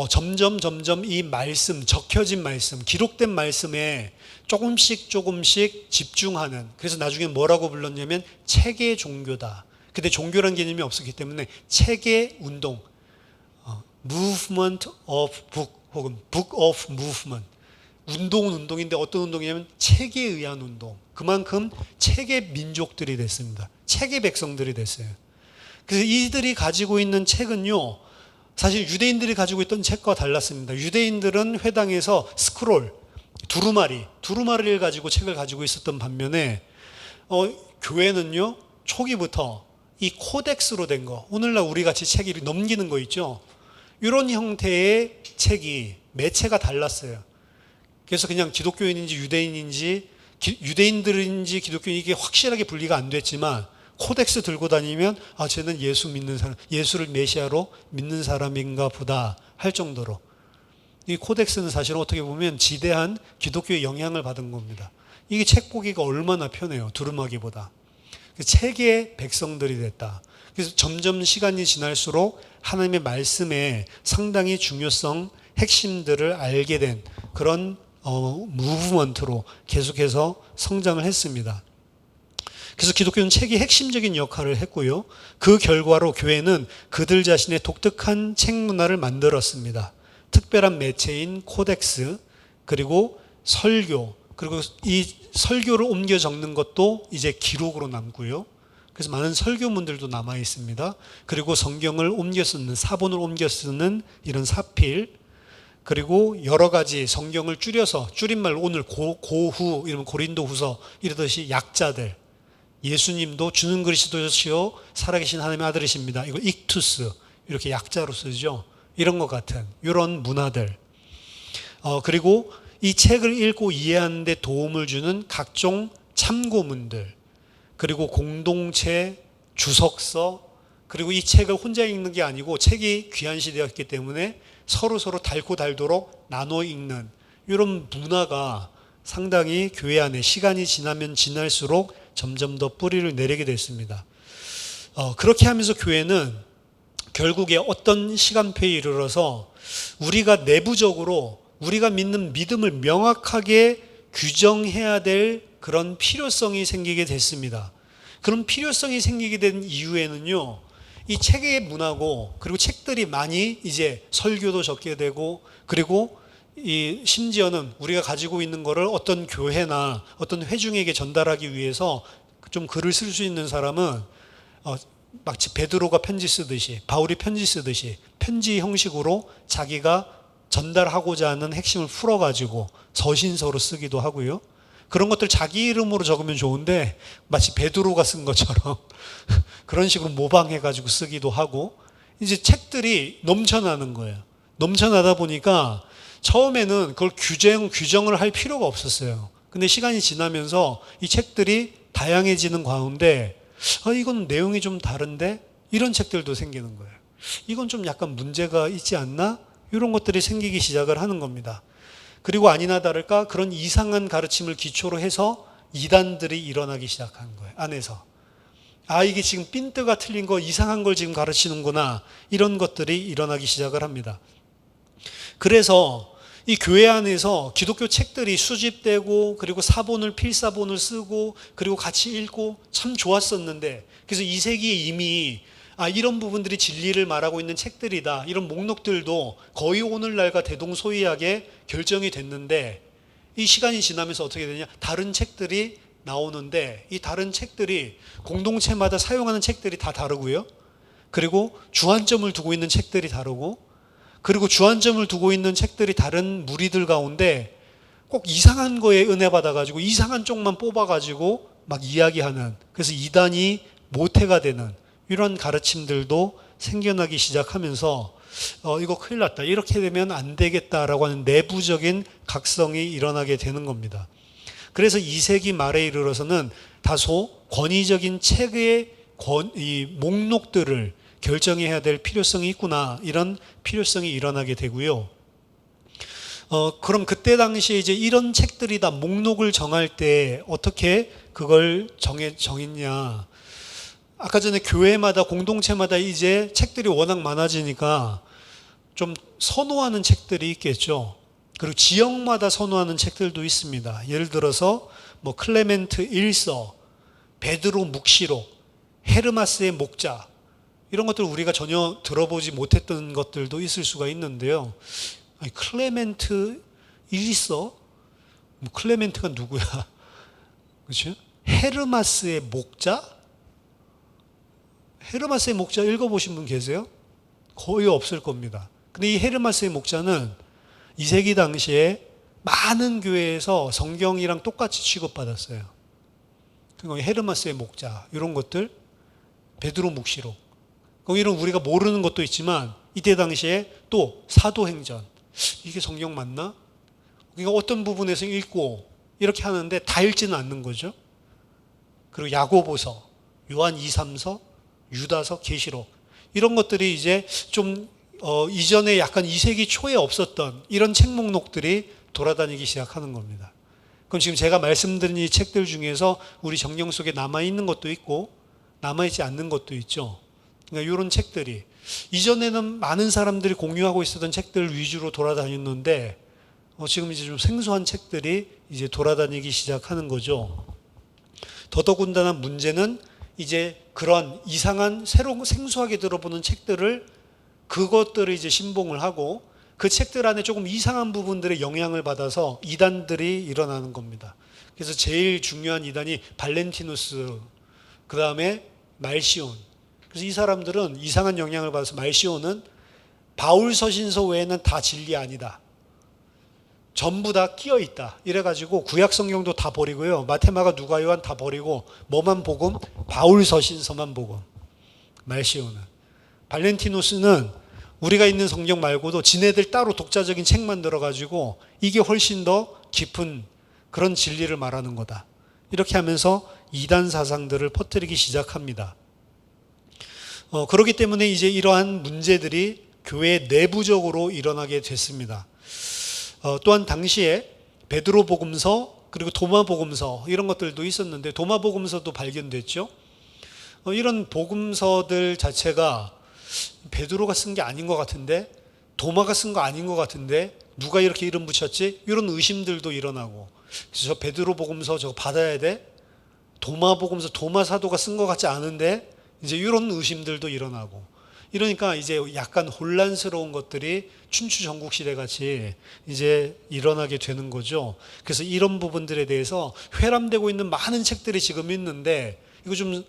점점 이 말씀, 적혀진 말씀, 기록된 말씀에 조금씩 집중하는, 그래서 나중에 뭐라고 불렀냐면 체계 종교다. 근데 종교란 개념이 없었기 때문에 체계 운동, movement of book 혹은 book of movement, 운동은 운동인데 어떤 운동이냐면 체계에 의한 운동. 그만큼 체계 민족들이 됐습니다. 체계 백성들이 됐어요. 그래서 이들이 가지고 있는 책은요, 사실 유대인들이 가지고 있던 책과 달랐습니다. 유대인들은 회당에서 스크롤, 두루마리를 가지고 책을 가지고 있었던 반면에 교회는요, 초기부터 이 코덱스로 된 거, 오늘날 우리 같이 책이 넘기는 거 있죠. 이런 형태의 책이 매체가 달랐어요. 그래서 그냥 기독교인인지 유대인들인지 기독교인, 이게 확실하게 분리가 안 됐지만 코덱스 들고 다니면 쟤는 예수 믿는 사람, 예수를 메시아로 믿는 사람인가 보다 할 정도로, 이 코덱스는 사실은 어떻게 보면 지대한 기독교의 영향을 받은 겁니다. 이게 책 보기가 얼마나 편해요, 두루마기보다. 책의 백성들이 됐다. 그래서 점점 시간이 지날수록 하나님의 말씀의 상당히 중요성, 핵심들을 알게 된 그런 무브먼트로 계속해서 성장을 했습니다. 그래서 기독교는 책이 핵심적인 역할을 했고요, 그 결과로 교회는 그들 자신의 독특한 책 문화를 만들었습니다. 특별한 매체인 코덱스, 그리고 설교, 그리고 이 설교를 옮겨 적는 것도 이제 기록으로 남고요. 그래서 많은 설교문들도 남아 있습니다. 그리고 성경을 옮겨 쓰는, 사본을 옮겨 쓰는 이런 사필, 그리고 여러 가지 성경을 줄여서, 줄임말 오늘 고후 이러면 고린도후서 이러듯이 약자들, 예수님도 주는 그리스도시요 살아계신 하나님의 아들이십니다, 이거 익투스 이렇게 약자로 쓰죠. 이런 것 같은 이런 문화들, 그리고 이 책을 읽고 이해하는 데 도움을 주는 각종 참고문들, 그리고 공동체 주석서, 그리고 이 책을 혼자 읽는 게 아니고 책이 귀한 시대였기 때문에 서로 달고 달도록 나눠 읽는 이런 문화가 상당히 교회 안에 시간이 지나면 지날수록 점점 더 뿌리를 내리게 됐습니다. 그렇게 하면서 교회는 결국에 어떤 시간표에 이르러서 우리가 내부적으로 우리가 믿는 믿음을 명확하게 규정해야 될 그런 필요성이 생기게 됐습니다. 그런 필요성이 생기게 된 이유에는요, 이 책의 문화고, 그리고 책들이 많이 이제 설교도 적게 되고, 그리고 이 심지어는 우리가 가지고 있는 거를 어떤 교회나 어떤 회중에게 전달하기 위해서 좀 글을 쓸 수 있는 사람은 마치 베드로가 편지 쓰듯이, 바울이 편지 쓰듯이 편지 형식으로 자기가 전달하고자 하는 핵심을 풀어가지고 서신서로 쓰기도 하고요. 그런 것들 자기 이름으로 적으면 좋은데 마치 베드로가 쓴 것처럼 그런 식으로 모방해가지고 쓰기도 하고, 이제 책들이 넘쳐나는 거예요. 넘쳐나다 보니까 처음에는 그걸 규정을 할 필요가 없었어요. 근데 시간이 지나면서 이 책들이 다양해지는 가운데 이건 내용이 좀 다른데 이런 책들도 생기는 거예요. 이건 좀 약간 문제가 있지 않나? 이런 것들이 생기기 시작을 하는 겁니다. 그리고 아니나 다를까 그런 이상한 가르침을 기초로 해서 이단들이 일어나기 시작한 거예요. 안에서. 이게 지금 핀트가 틀린 거 이상한 걸 지금 가르치는구나. 이런 것들이 일어나기 시작을 합니다. 그래서 이 교회 안에서 기독교 책들이 수집되고 그리고 사본을 필사본을 쓰고 그리고 같이 읽고 참 좋았었는데 그래서 이 세기에 이미 이런 부분들이 진리를 말하고 있는 책들이다. 이런 목록들도 거의 오늘날과 대동소이하게 결정이 됐는데 이 시간이 지나면서 어떻게 되냐? 다른 책들이 나오는데 이 다른 책들이 공동체마다 사용하는 책들이 다 다르고요. 그리고 주안점을 두고 있는 책들이 다르고 그리고 주안점을 두고 있는 책들이 다른 무리들 가운데 꼭 이상한 거에 은혜 받아가지고 이상한 쪽만 뽑아가지고 막 이야기하는 그래서 이단이 모태가 되는 이런 가르침들도 생겨나기 시작하면서 이거 큰일 났다. 이렇게 되면 안 되겠다라고 하는 내부적인 각성이 일어나게 되는 겁니다. 그래서 2세기 말에 이르러서는 다소 권위적인 책의 이 목록들을 결정해야 될 필요성이 있구나. 이런 필요성이 일어나게 되고요. 그럼 그때 당시에 이제 이런 책들이 다 목록을 정할 때 어떻게 그걸 정했냐. 아까 전에 교회마다 공동체마다 이제 책들이 워낙 많아지니까 좀 선호하는 책들이 있겠죠. 그리고 지역마다 선호하는 책들도 있습니다. 예를 들어서 뭐 클레멘트 1서, 베드로 묵시록, 헤르마스의 목자 이런 것들 우리가 전혀 들어보지 못했던 것들도 있을 수가 있는데요. 클레멘트 1서? 클레멘트가 누구야? 그렇죠? 헤르마스의 목자? 헤르마스의 목자 읽어보신 분 계세요? 거의 없을 겁니다. 근데 이 헤르마스의 목자는 2세기 당시에 많은 교회에서 성경이랑 똑같이 취급받았어요. 그러니까 헤르마스의 목자 이런 것들 베드로 묵시록 이런 우리가 모르는 것도 있지만 이때 당시에 또 사도행전 이게 성경 맞나? 그러니까 어떤 부분에서 읽고 이렇게 하는데 다 읽지는 않는 거죠. 그리고 야고보서, 요한 2, 3서, 유다서, 계시록 이런 것들이 이제 좀 이전에 약간 2세기 초에 없었던 이런 책 목록들이 돌아다니기 시작하는 겁니다. 그럼 지금 제가 말씀드린 이 책들 중에서 우리 정령 속에 남아있는 것도 있고 남아있지 않는 것도 있죠. 그러니까 이런 책들이 이전에는 많은 사람들이 공유하고 있었던 책들 위주로 돌아다녔는데 지금 이제 좀 생소한 책들이 이제 돌아다니기 시작하는 거죠. 더더군다나 문제는 이제 그런 이상한 새로 생소하게 들어보는 책들을 그것들을 이제 신봉을 하고 그 책들 안에 조금 이상한 부분들의 영향을 받아서 이단들이 일어나는 겁니다. 그래서 제일 중요한 이단이 발렌티누스, 그 다음에 말시온. 그래서 이 사람들은 이상한 영향을 받아서 말시온은 바울 서신서 외에는 다 진리 아니다. 전부 다 끼어 있다. 이래가지고 구약 성경도 다 버리고요. 마테마가 누가 요한 다 버리고 뭐만 복음? 바울 서신서만 복음. 말시온은. 발렌티누스는 우리가 있는 성경 말고도 지네들 따로 독자적인 책 만들어가지고 이게 훨씬 더 깊은 그런 진리를 말하는 거다. 이렇게 하면서 이단 사상들을 퍼뜨리기 시작합니다. 그렇기 때문에 이제 이러한 문제들이 교회 내부적으로 일어나게 됐습니다. 또한 당시에 베드로 복음서 그리고 도마 복음서 이런 것들도 있었는데 도마 복음서도 발견됐죠. 이런 복음서들 자체가 베드로가 쓴 게 아닌 것 같은데 도마가 쓴 거 아닌 것 같은데 누가 이렇게 이름 붙였지? 이런 의심들도 일어나고 그래서 저 베드로 복음서 저거 받아야 돼? 도마 복음서 도마 사도가 쓴 것 같지 않은데 이제 이런 의심들도 일어나고 이러니까 이제 약간 혼란스러운 것들이 춘추 전국시대 같이 이제 일어나게 되는 거죠. 그래서 이런 부분들에 대해서 회람되고 있는 많은 책들이 지금 있는데 이거 좀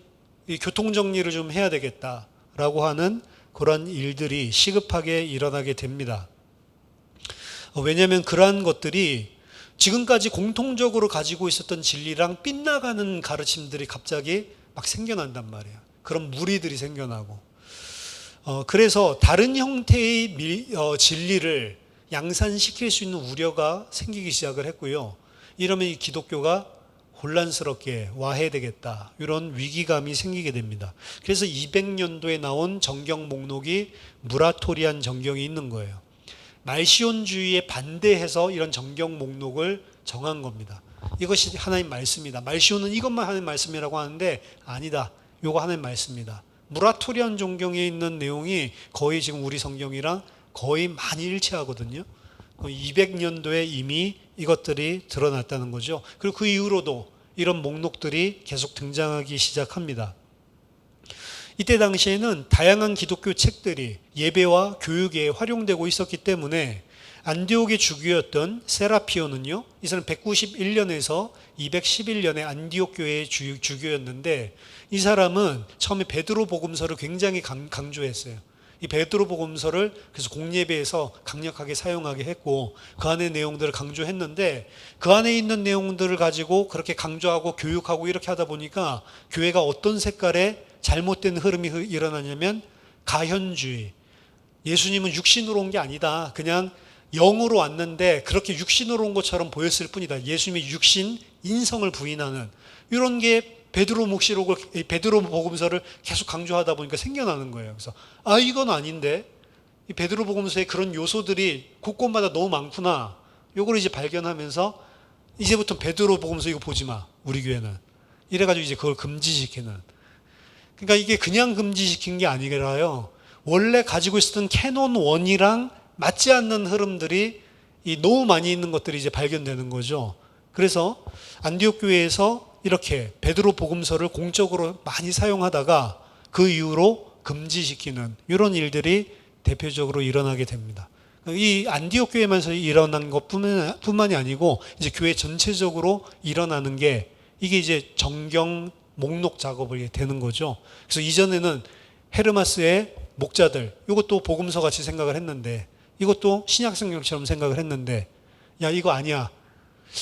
교통정리를 좀 해야 되겠다라고 하는 그런 일들이 시급하게 일어나게 됩니다. 왜냐하면 그러한 것들이 지금까지 공통적으로 가지고 있었던 진리랑 빗나가는 가르침들이 갑자기 막 생겨난단 말이에요. 그런 무리들이 생겨나고 그래서 다른 형태의 진리를 양산시킬 수 있는 우려가 생기기 시작을 했고요. 이러면 이 기독교가 혼란스럽게 와해되겠다. 이런 위기감이 생기게 됩니다. 그래서 200년도에 나온 정경 목록이 무라토리안 정경이 있는 거예요. 말시온주의에 반대해서 이런 정경 목록을 정한 겁니다. 이것이 하나님 말씀이다. 말시온은 이것만 하나님 말씀이라고 하는데 아니다. 이거 하나님 말씀이다. 무라토리안 정경에 있는 내용이 거의 지금 우리 성경이랑 거의 많이 일치하거든요. 200년도에 이미 이것들이 드러났다는 거죠. 그리고 그 이후로도 이런 목록들이 계속 등장하기 시작합니다. 이때 당시에는 다양한 기독교 책들이 예배와 교육에 활용되고 있었기 때문에 안디옥의 주교였던 세라피오는요, 이 사람 191년에서 211년에 안디옥 교회의 주교였는데 이 사람은 처음에 베드로 복음서를 굉장히 강조했어요. 이 베드로 복음서를 그래서 공예배에서 강력하게 사용하게 했고 그 안의 내용들을 강조했는데 그 안에 있는 내용들을 가지고 그렇게 강조하고 교육하고 이렇게 하다 보니까 교회가 어떤 색깔의 잘못된 흐름이 일어나냐면 가현주의. 예수님은 육신으로 온 게 아니다. 그냥 영으로 왔는데 그렇게 육신으로 온 것처럼 보였을 뿐이다. 예수님의 육신, 인성을 부인하는 이런 게 베드로 묵시록을, 베드로 복음서를 계속 강조하다 보니까 생겨나는 거예요. 그래서 이건 아닌데 이 베드로 복음서에 그런 요소들이 곳곳마다 너무 많구나. 요걸 이제 발견하면서 이제부터 베드로 복음서 이거 보지 마. 우리 교회는. 이래가지고 이제 그걸 금지시키는. 그러니까 이게 그냥 금지시킨 게 아니라요. 원래 가지고 있었던 캐논 1이랑 맞지 않는 흐름들이 너무 많이 있는 것들이 이제 발견되는 거죠. 그래서 안디옥 교회에서 이렇게 베드로 복음서를 공적으로 많이 사용하다가 그 이후로 금지시키는 이런 일들이 대표적으로 일어나게 됩니다. 이 안디옥 교회에서 일어난 것뿐만이 아니고 이제 교회 전체적으로 일어나는 게 이게 이제 정경 목록 작업을 되는 거죠. 그래서 이전에는 헤르마스의 목자들 이것도 복음서 같이 생각을 했는데 이것도 신약 성경처럼 생각을 했는데 야 이거 아니야.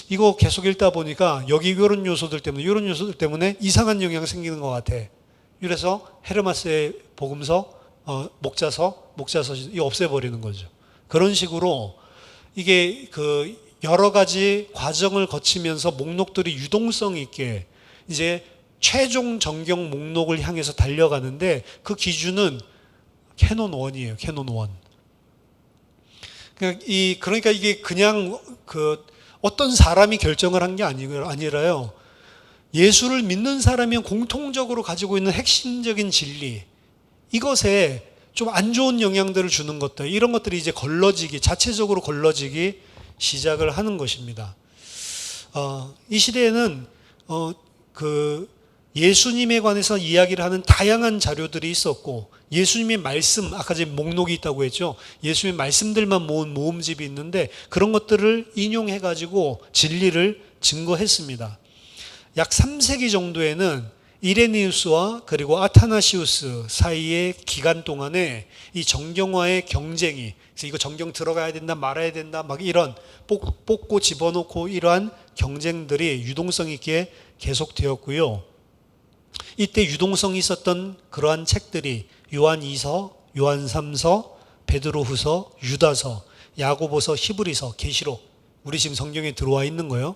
이거 계속 읽다 보니까 여기 이런 요소들 때문에 이상한 영향이 생기는 것 같아. 이래서 헤르마스의 복음서, 목자서 이거 없애버리는 거죠. 그런 식으로 이게 그 여러 가지 과정을 거치면서 목록들이 유동성 있게 이제 최종 정경 목록을 향해서 달려가는데 그 기준은 캐논 1이에요. 캐논 1. 그러니까 이게 그냥 어떤 사람이 결정을 한 게 아니라요. 예수를 믿는 사람이 공통적으로 가지고 있는 핵심적인 진리, 이것에 좀 안 좋은 영향들을 주는 것들, 이런 것들이 이제 자체적으로 걸러지기 시작을 하는 것입니다. 이 시대에는 예수님에 관해서 이야기를 하는 다양한 자료들이 있었고 예수님의 말씀, 아까 지금 목록이 있다고 했죠. 예수님의 말씀들만 모은 모음집이 있는데 그런 것들을 인용해가지고 진리를 증거했습니다. 약 3세기 정도에는 이레니우스와 그리고 아타나시우스 사이의 기간 동안에 이 정경화의 경쟁이, 그래서 이거 정경 들어가야 된다 말아야 된다 막 이런 뽑고 집어넣고 이러한 경쟁들이 유동성 있게 계속되었고요. 이때 유동성이 있었던 그러한 책들이 요한 2서, 요한 3서, 베드로 후서, 유다서, 야고보서, 히브리서, 계시록, 우리 지금 성경에 들어와 있는 거요.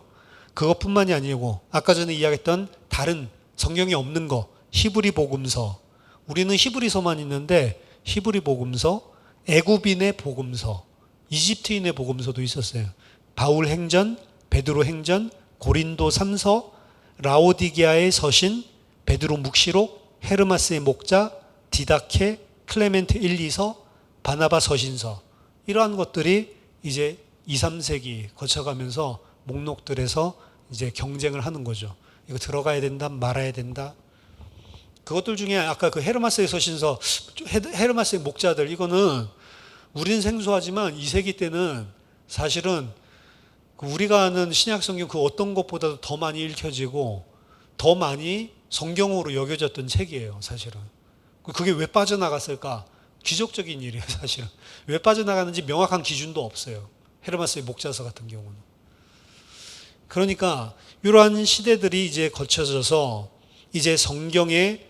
그것뿐만이 아니고 아까 전에 이야기했던 다른 성경에 없는 거, 히브리 복음서. 우리는 히브리서만 있는데 히브리 복음서, 애굽인의 복음서, 이집트인의 복음서도 있었어요. 바울 행전, 베드로 행전, 고린도 3서, 라오디게아의 서신, 베드로 묵시록, 헤르마스의 목자, 디다케, 클레멘트 1, 2서, 바나바 서신서, 이러한 것들이 이제 2, 3세기 거쳐가면서 목록들에서 이제 경쟁을 하는 거죠. 이거 들어가야 된다, 말아야 된다. 그것들 중에 아까 그 헤르마스의 서신서, 헤르마스의 목자들, 이거는 우리는 생소하지만 2세기 때는 사실은 우리가 아는 신약 성경 그 어떤 것보다도 더 많이 읽혀지고 더 많이 성경으로 여겨졌던 책이에요, 사실은. 그게 왜 빠져나갔을까? 기적적인 일이에요, 사실은. 왜 빠져나가는지 명확한 기준도 없어요. 헤르마스의 목자서 같은 경우는. 그러니까 이러한 시대들이 이제 거쳐져서 이제 성경에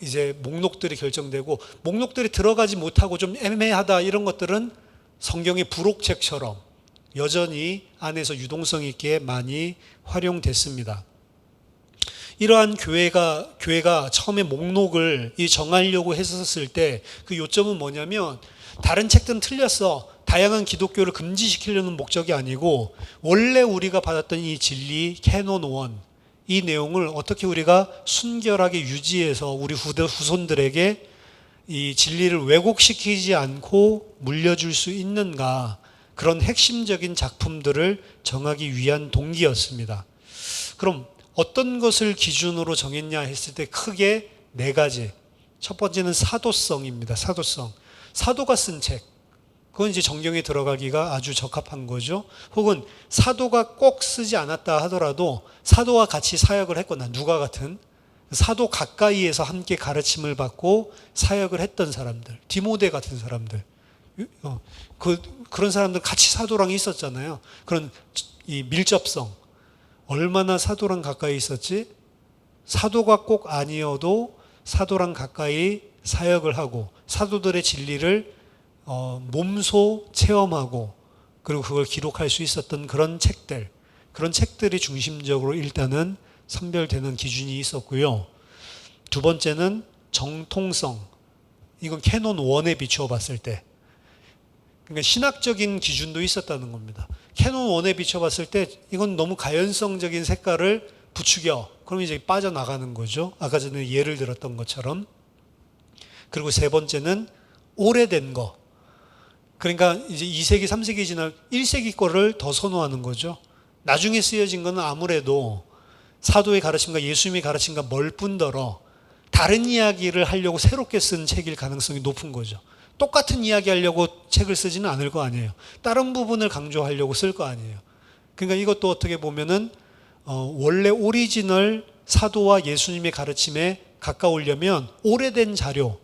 이제 목록들이 결정되고 목록들이 들어가지 못하고 좀 애매하다 이런 것들은 성경의 부록책처럼 여전히 안에서 유동성 있게 많이 활용됐습니다. 이러한 교회가 처음에 목록을 정하려고 했었을 때 그 요점은 뭐냐면 다른 책들은 틀렸어. 다양한 기독교를 금지시키려는 목적이 아니고 원래 우리가 받았던 이 진리 캐논 1, 이 내용을 어떻게 우리가 순결하게 유지해서 우리 후손들에게 이 진리를 왜곡시키지 않고 물려줄 수 있는가, 그런 핵심적인 작품들을 정하기 위한 동기였습니다. 그럼 어떤 것을 기준으로 정했냐 했을 때 크게 네 가지. 첫 번째는 사도성입니다. 사도성. 사도가 쓴 책. 그건 이제 정경에 들어가기가 아주 적합한 거죠. 혹은 사도가 꼭 쓰지 않았다 하더라도 사도와 같이 사역을 했거나 누가 같은 사도 가까이에서 함께 가르침을 받고 사역을 했던 사람들, 디모데 같은 사람들, 그런 사람들 같이 사도랑 있었잖아요. 그런 이 밀접성, 얼마나 사도랑 가까이 있었지? 사도가 꼭 아니어도 사도랑 가까이 사역을 하고 사도들의 진리를 몸소 체험하고 그리고 그걸 기록할 수 있었던 그런 책들이 중심적으로 일단은 선별되는 기준이 있었고요. 두 번째는 정통성. 이건 캐논 1에 비추어 봤을 때. 그러니까 신학적인 기준도 있었다는 겁니다. 캐논 1에 비추어 봤을 때 이건 너무 가연성적인 색깔을 부추겨. 그럼 이제 빠져나가는 거죠. 아까 전에 예를 들었던 것처럼. 그리고 세 번째는 오래된 거. 그러니까 이제 2세기, 3세기 지나 1세기 거를 더 선호하는 거죠. 나중에 쓰여진 거는 아무래도 사도의 가르침과 예수님의 가르침과 멀 뿐더러 다른 이야기를 하려고 새롭게 쓴 책일 가능성이 높은 거죠. 똑같은 이야기 하려고 책을 쓰지는 않을 거 아니에요. 다른 부분을 강조하려고 쓸 거 아니에요. 그러니까 이것도 어떻게 보면은 원래 오리지널 사도와 예수님의 가르침에 가까우려면 오래된 자료,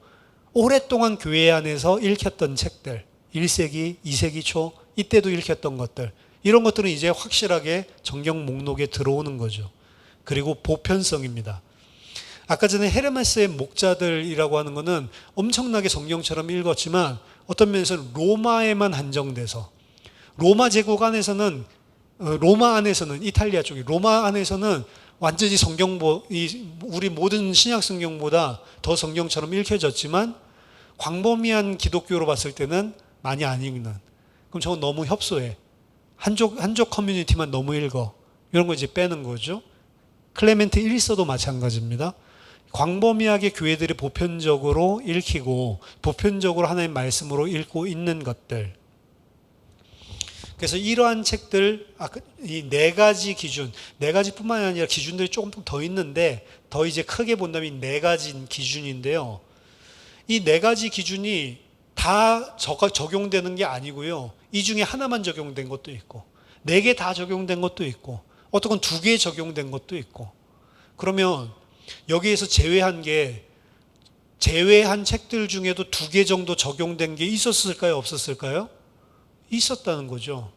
오랫동안 교회 안에서 읽혔던 책들, 1세기, 2세기 초 이때도 읽혔던 것들, 이런 것들은 이제 확실하게 정경 목록에 들어오는 거죠. 그리고 보편성입니다. 아까 전에 헤르메스의 목자들이라고 하는 것은 엄청나게 성경처럼 읽었지만 어떤 면에서는 로마에만 한정돼서 로마 제국 안에서는 이탈리아 쪽이 로마 안에서는 완전히 우리 모든 신약 성경보다 더 성경처럼 읽혀졌지만 광범위한 기독교로 봤을 때는 많이 안 읽는. 그럼 저건 너무 협소해. 한쪽 커뮤니티만 너무 읽어. 이런 거 이제 빼는 거죠. 클레멘트 1서도 마찬가지입니다. 광범위하게 교회들이 보편적으로 읽히고 보편적으로 하나님의 말씀으로 읽고 있는 것들. 그래서 이러한 책들, 이 네 가지 기준, 네 가지뿐만 아니라 기준들이 조금 더 있는데 더 이제 크게 본다면 이 네 가지 기준인데요. 이 네 가지 기준이 다 적용되는 게 아니고요. 이 중에 하나만 적용된 것도 있고, 네 개 다 적용된 것도 있고, 어떤 건 두 개 적용된 것도 있고. 그러면 여기에서 제외한 책들 중에도 두 개 정도 적용된 게 있었을까요? 없었을까요? 있었다는 거죠.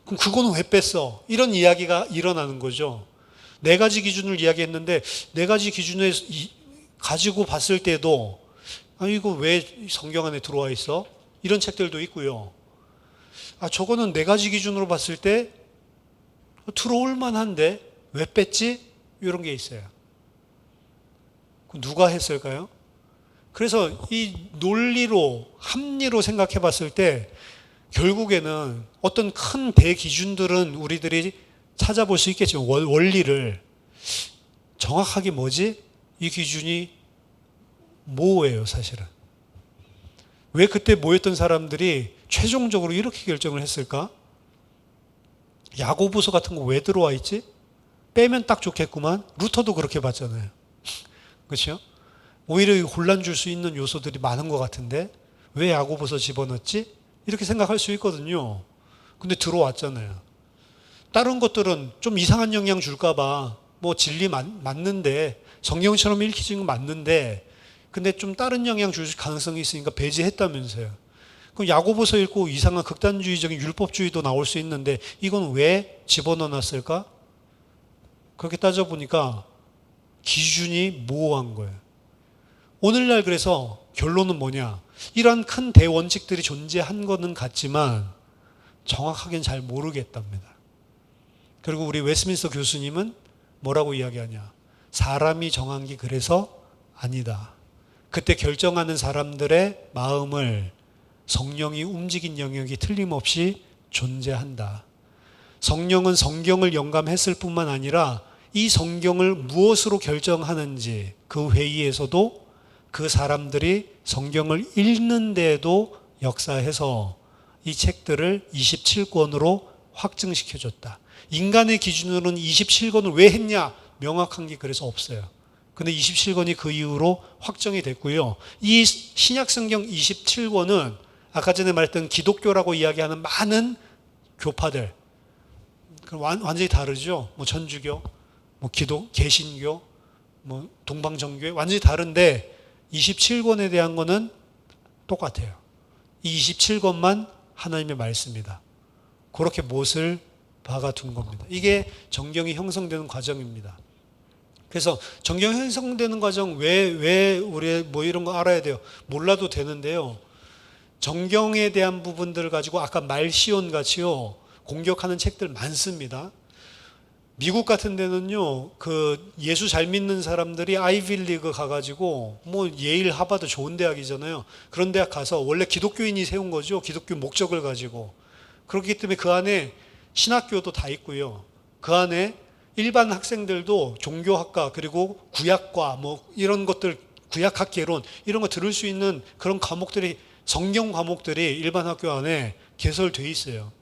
그럼 그거는 왜 뺐어? 이런 이야기가 일어나는 거죠. 네 가지 기준을 이야기했는데 네 가지 기준을 가지고 봤을 때도 이거 왜 성경 안에 들어와 있어? 이런 책들도 있고요. 저거는 네 가지 기준으로 봤을 때 들어올 만한데 왜 뺐지? 이런 게 있어요. 누가 했을까요? 그래서 이 논리로, 합리로 생각해 봤을 때 결국에는 어떤 큰 대기준들은 우리들이 찾아볼 수 있겠지만 원리를 정확하게 뭐지? 이 기준이 뭐예요, 사실은? 왜 그때 모였던 사람들이 최종적으로 이렇게 결정을 했을까? 야고보서 같은 거 왜 들어와 있지? 빼면 딱 좋겠구만. 루터도 그렇게 봤잖아요. 그렇죠? 오히려 혼란 줄 수 있는 요소들이 많은 것 같은데 왜 야고보서 집어넣었지? 이렇게 생각할 수 있거든요. 근데 들어왔잖아요. 다른 것들은 좀 이상한 영향 줄까 봐 진리 맞는데 성경처럼 읽히는 건 맞는데 근데 좀 다른 영향 줄 가능성이 있으니까 배제했다면서요. 그럼 야고보서 읽고 이상한 극단주의적인 율법주의도 나올 수 있는데 이건 왜 집어넣어놨을까? 그렇게 따져보니까 기준이 모호한 거예요. 오늘날 그래서 결론은 뭐냐? 이러한 큰 대원칙들이 존재한 거는 같지만 정확하게는 잘 모르겠답니다. 그리고 우리 웨스민스터 교수님은 뭐라고 이야기하냐? 사람이 정한 게 그래서 아니다. 그때 결정하는 사람들의 마음을 성령이 움직인 영역이 틀림없이 존재한다. 성령은 성경을 영감했을 뿐만 아니라 이 성경을 무엇으로 결정하는지 그 회의에서도 그 사람들이 성경을 읽는 데에도 역사해서 이 책들을 27권으로 확증시켜줬다. 인간의 기준으로는 27권을 왜 했냐? 명확한 게 그래서 없어요. 근데 27권이 그 이후로 확정이 됐고요. 이 신약성경 27권은 아까 전에 말했던 기독교라고 이야기하는 많은 교파들, 완전히 다르죠. 뭐 천주교, 뭐 개신교, 뭐 동방정교 완전히 다른데 27권에 대한 거는 똑같아요. 이 27권만 하나님의 말씀이다. 그렇게 못을 박아둔 겁니다. 이게 정경이 형성되는 과정입니다. 그래서 정경이 형성되는 과정 왜 우리 뭐 이런 거 알아야 돼요? 몰라도 되는데요. 정경에 대한 부분들을 가지고 아까 말시온 같이요 공격하는 책들 많습니다. 미국 같은 데는요, 그 예수 잘 믿는 사람들이 아이빌리그 가가지고 뭐 예일, 하버드 좋은 대학이잖아요. 그런 대학 가서 원래 기독교인이 세운 거죠. 기독교 목적을 가지고. 그렇기 때문에 그 안에 신학교도 다 있고요. 그 안에 일반 학생들도 종교학과 그리고 구약과 뭐 이런 것들, 구약학개론 이런 거 들을 수 있는 그런 과목들이, 성경 과목들이 일반 학교 안에 개설돼 있어요.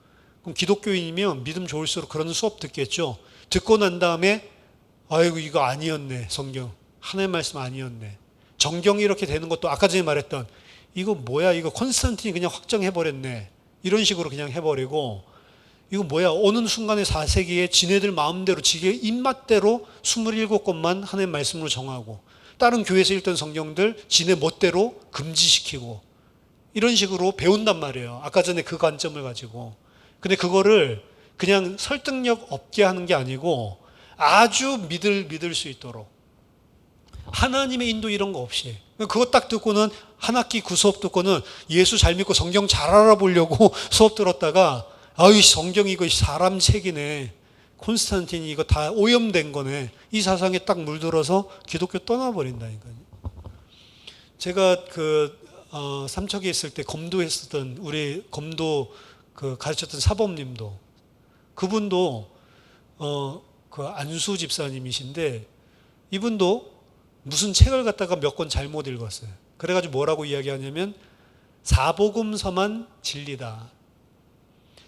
그럼 기독교인이면 믿음 좋을수록 그런 수업 듣겠죠. 듣고 난 다음에 아이고 이거 아니었네. 성경 하나님의 말씀 아니었네. 정경이 이렇게 되는 것도 아까 전에 말했던 이거 뭐야, 이거 콘스탄틴이 그냥 확정해버렸네, 이런 식으로 그냥 해버리고, 이거 뭐야, 어느 순간에 4세기에 지네들 마음대로 지게 입맛대로 27권만 하나님의 말씀으로 정하고 다른 교회에서 읽던 성경들 지네 멋대로 금지시키고 이런 식으로 배운단 말이에요. 아까 전에 그 관점을 가지고. 근데 그거를 그냥 설득력 없게 하는 게 아니고 아주 믿을 수 있도록 하나님의 인도 이런 거 없이, 그거 딱 듣고는 한 학기 그 수업 듣고는 예수 잘 믿고 성경 잘 알아보려고 수업 들었다가 아유 성경 이거 사람 책이네, 콘스탄틴이 이거 다 오염된 거네, 이 사상에 딱 물들어서 기독교 떠나버린다니까요. 제가 삼척에 있을 때 검도했었던 우리 검도 가르쳤던 사범님도, 그분도 그 안수 집사님이신데 이분도 무슨 책을 갖다가 몇 권 잘못 읽었어요. 그래가지고 뭐라고 이야기하냐면 사복음서만 진리다.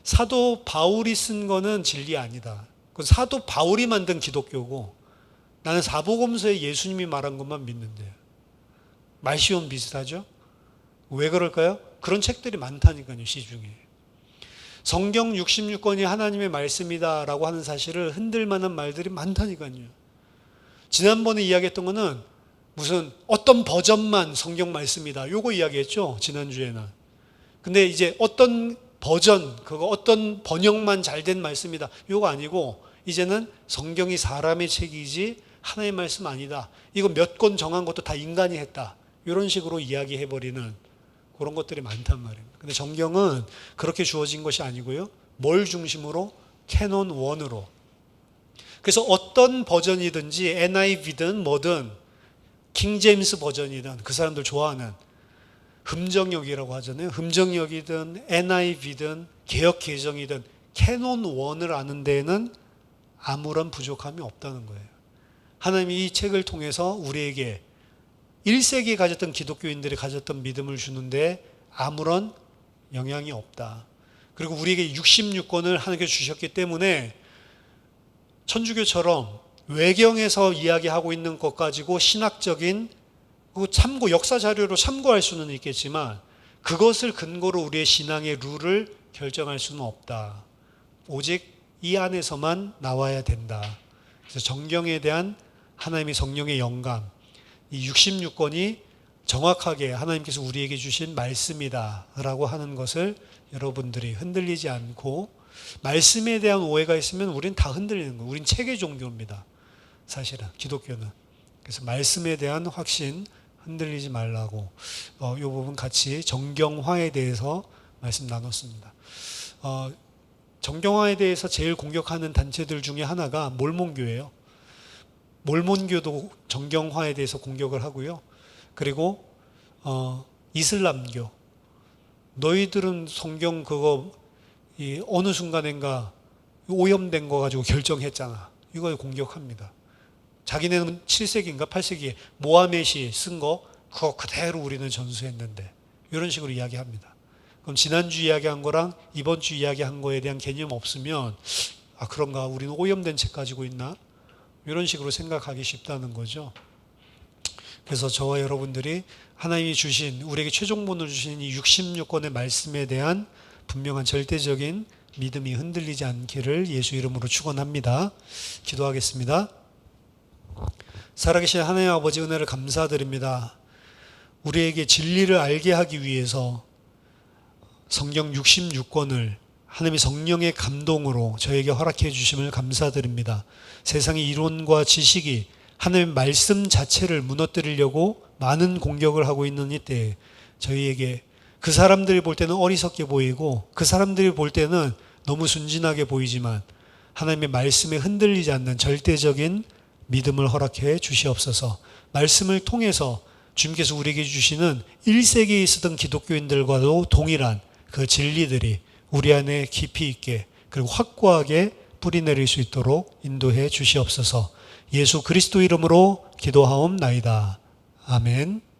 사도 바울이 쓴 거는 진리 아니다. 그건 사도 바울이 만든 기독교고 나는 사복음서에 예수님이 말한 것만 믿는데요. 말시온 비슷하죠? 왜 그럴까요? 그런 책들이 많다니까요, 시중에. 성경 66권이 하나님의 말씀이다라고 하는 사실을 흔들 만한 말들이 많다니까요. 지난번에 이야기했던 거는 무슨 어떤 버전만 성경 말씀이다, 요거 이야기했죠, 지난주에는. 근데 이제 어떤 버전, 그거 어떤 번역만 잘된 말씀이다, 요거 아니고 이제는 성경이 사람의 책이지 하나님의 말씀 아니다, 이거 몇 권 정한 것도 다 인간이 했다, 이런 식으로 이야기해버리는 그런 것들이 많단 말입니다. 근데 정경은 그렇게 주어진 것이 아니고요, 뭘 중심으로? 캐논 1으로. 그래서 어떤 버전이든지 NIV든 뭐든 킹제임스 버전이든 그 사람들 좋아하는 흠정역이라고 하잖아요. 흠정역이든 NIV든 개역개정이든 캐논 1을 아는 데에는 아무런 부족함이 없다는 거예요. 하나님이 이 책을 통해서 우리에게 1세기에 가졌던 기독교인들이 가졌던 믿음을 주는데 아무런 영향이 없다. 그리고 우리에게 66권을 하나님께 주셨기 때문에 천주교처럼 외경에서 이야기하고 있는 것 가지고 신학적인 참고, 역사 자료로 참고할 수는 있겠지만 그것을 근거로 우리의 신앙의 룰을 결정할 수는 없다. 오직 이 안에서만 나와야 된다. 그래서 정경에 대한 하나님의 성령의 영감, 이 66권이 정확하게 하나님께서 우리에게 주신 말씀이다 라고 하는 것을 여러분들이 흔들리지 않고, 말씀에 대한 오해가 있으면 우리는 다 흔들리는 거예요. 우린 체계 종교입니다, 사실은 기독교는. 그래서 말씀에 대한 확신 흔들리지 말라고 이 부분 같이 정경화에 대해서 말씀 나눴습니다. 정경화에 대해서 제일 공격하는 단체들 중에 하나가 몰몬교예요. 몰몬교도 정경화에 대해서 공격을 하고요. 그리고 이슬람교. 너희들은 성경 그거 어느 순간인가 오염된 거 가지고 결정했잖아. 이걸 공격합니다. 자기네는 7세기인가 8세기에 모하멧이 쓴 거 그거 그대로 우리는 전수했는데 이런 식으로 이야기합니다. 그럼 지난주 이야기한 거랑 이번 주 이야기한 거에 대한 개념 없으면 그런가 우리는 오염된 책 가지고 있나? 이런 식으로 생각하기 쉽다는 거죠. 그래서 저와 여러분들이 하나님이 주신 우리에게 최종본을 주신 이 66권의 말씀에 대한 분명한 절대적인 믿음이 흔들리지 않기를 예수 이름으로 축원합니다. 기도하겠습니다. 살아계신 하나님 아버지 은혜를 감사드립니다. 우리에게 진리를 알게 하기 위해서 성경 66권을 하나님의 성령의 감동으로 저에게 허락해 주심을 감사드립니다. 세상의 이론과 지식이 하나님의 말씀 자체를 무너뜨리려고 많은 공격을 하고 있는 이때 저희에게 그 사람들이 볼 때는 어리석게 보이고 그 사람들이 볼 때는 너무 순진하게 보이지만 하나님의 말씀에 흔들리지 않는 절대적인 믿음을 허락해 주시옵소서. 말씀을 통해서 주님께서 우리에게 주시는 1세기에 있었던 기독교인들과도 동일한 그 진리들이 우리 안에 깊이 있게 그리고 확고하게 뿌리내릴 수 있도록 인도해 주시옵소서. 예수 그리스도 이름으로 기도하옵나이다. 아멘.